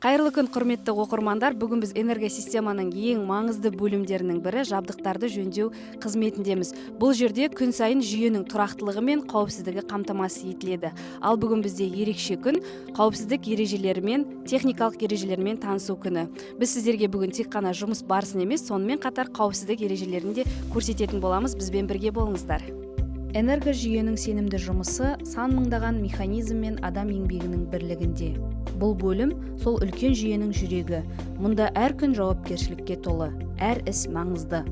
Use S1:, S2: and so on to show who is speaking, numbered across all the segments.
S1: Қайырлы күн, құрметті оқырмандар. Бүгін біз энергосистеманың ең маңызды бөлімдерінің бірі жабдықтарды жөндеу қызметіндеміз. Бұл жерде күн сайын жүйенің тұрақтылығы мен қауіпсіздігі қамтамасыз етіледі. Ал бүгін бізде ерекше күн, қауіпсіздік ережелерімен, техникалық ережелерімен танысу күні. Біз сіздерге бүгін тек қана жұмыс барысын емес, сонымен қатар қауіпсіздік ережелерін де көрсететін боламыз. Бізбен бірге болыңыздар. Энергожүйенің сенімді жұмысы сан мыңдаған механизм мен адам еңбегінің бірлігінде. Бұл бөлім сол үлкен жүйенің жүрегі. Мұнда әр күн жауапкершілікке толы, әр іс маңызды.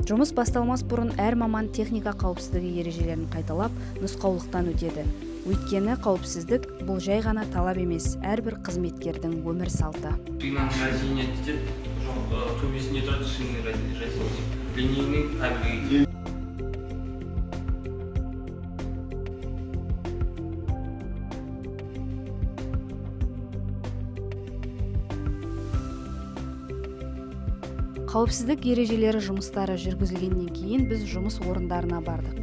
S1: Жұмыс басталмас бұрын әр маман техника қауіпсіздігі ережелерін қайталап, нұсқаулықтан өтеді. Өйткені қауіпсіздік бұл жай ғана талап емес, әрбір қызметкердің өмір салты. Қауіпсіздік ережелері жұмыстары жүргізілгеннен кейін біз жұмыс орындарына бардық.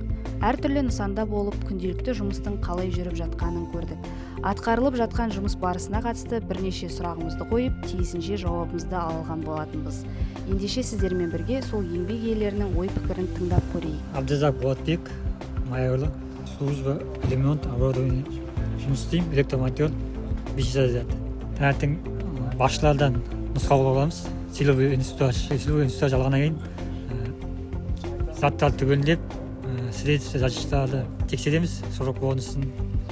S1: Әртүрлі нысанда болып, күнделікті жұмыстың қалай жүріп жатқанын көрдік. Атқарылып жатқан жұмыс барысына қатысты бірнеше сұрағымызды қойып, тиісінше жауабымызды алған болатынбыз. Ендеше сіздермен бірге сол еңбек иелерінің ой-пікірін тыңдап көрейік.
S2: Абдразак Болатбек, майорлық, служба ремонт оборудование жұмыс істеймін, электромонтер, бишазат. Таңертең басшылардан нұсқаулық аламыз. Силовый институт жалғаннан кейін заттарды түгендеп, средства зачистарды тексереміз, срок бонусын,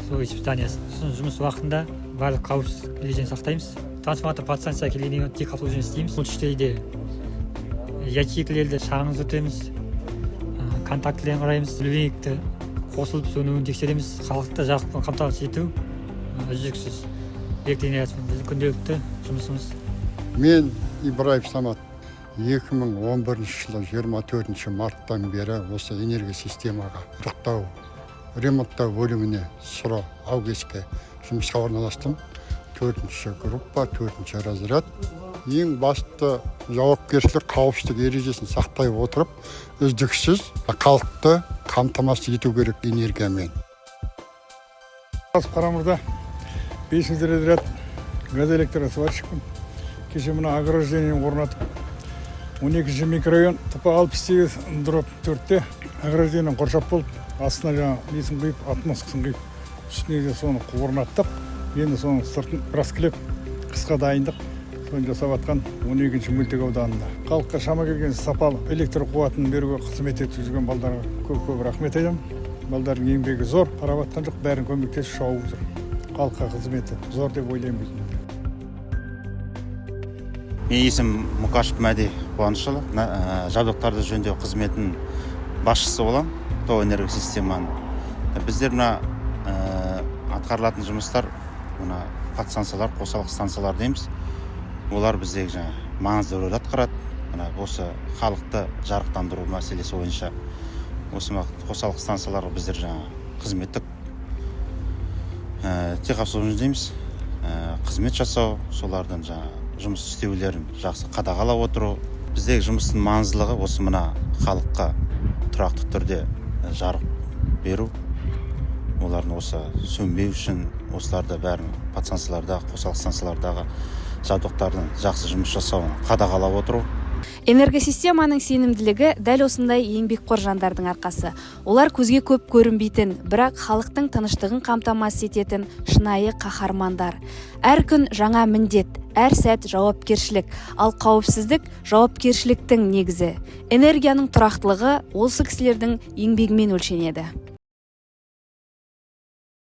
S2: сол испытаниясын. Жұмыс уақытында барлық қауіпсіздік ережені сақтаймыз. Трансформатор подстанция келгеннен тек обслуживание істейміз. Бұл ячейкалерді шағын өтеміз, контактілерін қараймыз, линейкті қосылып сөнуін тексереміз. Халықты жарықпен қамтамасыз ету үздіксіз. Біздің күнделікті жұмысымыз.
S3: Мен Ибраев Самат 2011 жылы 24 марттан бері осы энергосистемаға рықтау, ремонттау бөліміне сұра аугеске жұмысқа орналастым. 4-ші группа, 4-ші разряд. Ең басты жауапкершілік қауіпсіздік ережесін сақтай отырып, үздіксіз халықты қамтамасыз ету керек энергиямен.
S4: Қарамырда 5-ші разряд газ электросварщикпін. Кеше мына ограждениені орнатып, 12-ші микрорайон ТП-68 дроп 4-те ограждениені қоршап болып, астына жаңа несін құйып, атмосфасын құйып, үстіне де соны орнаттық. Енді соның сыртын раскілеп, қысқа дайындық. Соны жасап атқан 12-ші мөлтек ауданында. Халыққа шама келген сапалы электр қуатын беруге қызмет етіп жүрген балдарға көп рахмет айтамын. Балдардың еңбегі зор, қарап атқан жоқ, бәрін көмектесіп шауып жүр. Халыққа қызметі зор деп ойлаймын.
S5: Мен есім Мұқашев Мәди Қуанышұлы, жабдықтарды жөндеу қызметінің басшысы болам, ТО энергосистеманың. Біздер мына атқарылатын жұмыстар, мына подстанциялар, қосалық станциялар дейміз. Олар біздегі маңызды рөл атқарады. Осы халықты жарықтандыру мәселесі бойынша осы қосалық станцияларға біздер қызметтік техобслуживание дейміз. Қызмет жасау, солардың жұмыс істеулерін жақсы қадағалап отыру. Біздегі жұмыстың маңыздылығы осы мына халыққа тұрақты түрде жарық беру. Олардың осы сөнбеу үшін осыларды бәрін подстанциялардағы, қосалық станциялардағы жабдықтардың жақсы жұмыс жасауын қадағалап отыру.
S1: Энергосистеманың сенімділігі дәл осындай еңбекқор жандардың арқасы. Олар көзге көп көрінбейтін, бірақ халықтың тыныштығын қамтамасыз ететін шынайы қаһармандар. Әр күн жаңа міндет, әр сәт жауапкершілік, ал қауіпсіздік жауапкершіліктің негізі. Энергияның тұрақтылығы осы кісілердің еңбегімен өлшенеді.